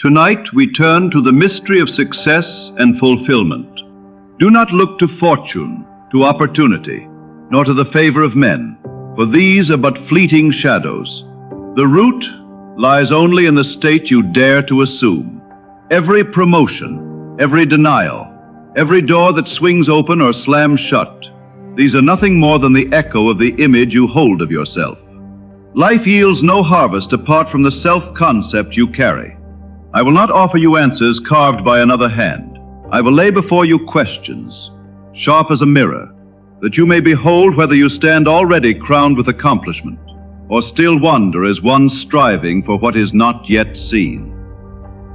Tonight we turn to the mystery of success and fulfillment. Do not look to fortune, to opportunity, nor to the favor of men, for these are but fleeting shadows. The root lies only in the state you dare to assume. Every promotion, every denial, every door that swings open or slams shut, these are nothing more than the echo of the image you hold of yourself. Life yields no harvest apart from the self-concept you carry. I will not offer you answers carved by another hand. I will lay before you questions, sharp as a mirror, that you may behold whether you stand already crowned with accomplishment, or still wander as one striving for what is not yet seen.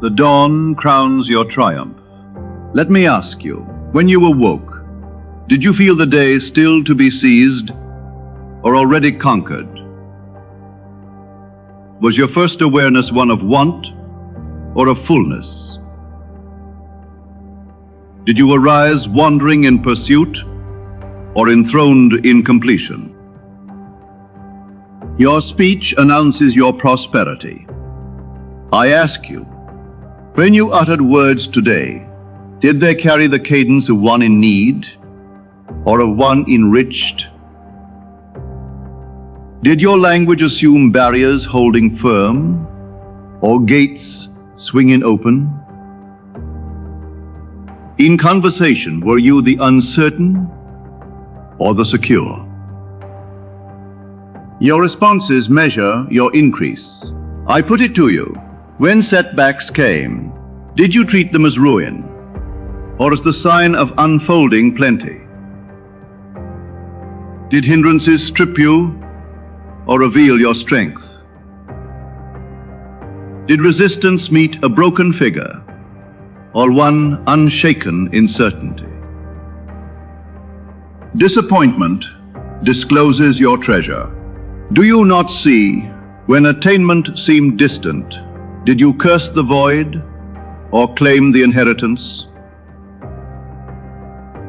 The dawn crowns your triumph. Let me ask you, when you awoke, did you feel the day still to be seized, or already conquered? Was your first awareness one of want, or of fullness? Did you arise wandering in pursuit, or enthroned in completion? Your speech announces your prosperity. I ask you, when you uttered words today, did they carry the cadence of one in need, or of one enriched? Did your language assume barriers holding firm, or gates swinging open? In conversation, were you the uncertain or the secure? Your responses measure your increase. I put it to you, when setbacks came, did you treat them as ruin, or as the sign of unfolding plenty? Did hindrances strip you, or reveal your strength? Did resistance meet a broken figure, or one unshaken in certainty? Disappointment discloses your treasure. Do you not see, when attainment seemed distant, did you curse the void, or claim the inheritance?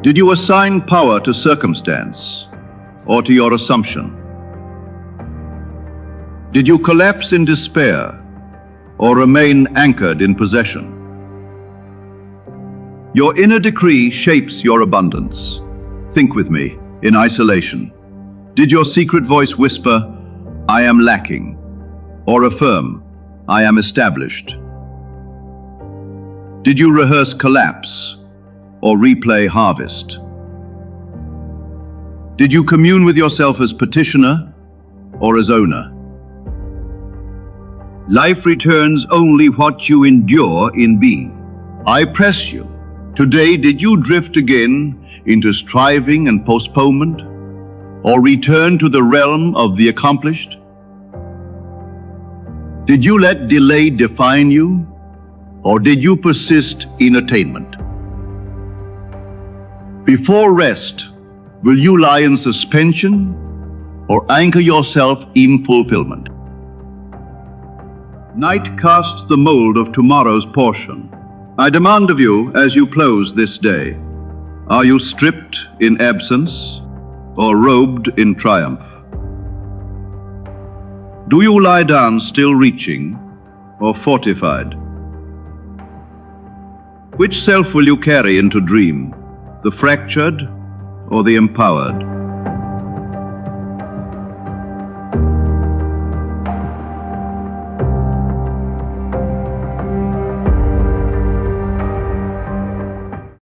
Did you assign power to circumstance, or to your assumption? Did you collapse in despair, or remain anchored in possession? Your inner decree shapes your abundance. Think with me, in isolation. Did your secret voice whisper, "I am lacking," or affirm, "I am established"? Did you rehearse collapse, or replay harvest? Did you commune with yourself as petitioner, or as owner? Life returns only what you endure in being. I press you. Today, did you drift again into striving and postponement, or return to the realm of the accomplished? Did you let delay define you, or did you persist in attainment? Before rest, will you lie in suspension, or anchor yourself in fulfillment? Night casts the mold of tomorrow's portion. I demand of you, as you close this day, are you stripped in absence, or robed in triumph? Do you lie down still reaching, or fortified? Which self will you carry into dream, the fractured or the empowered?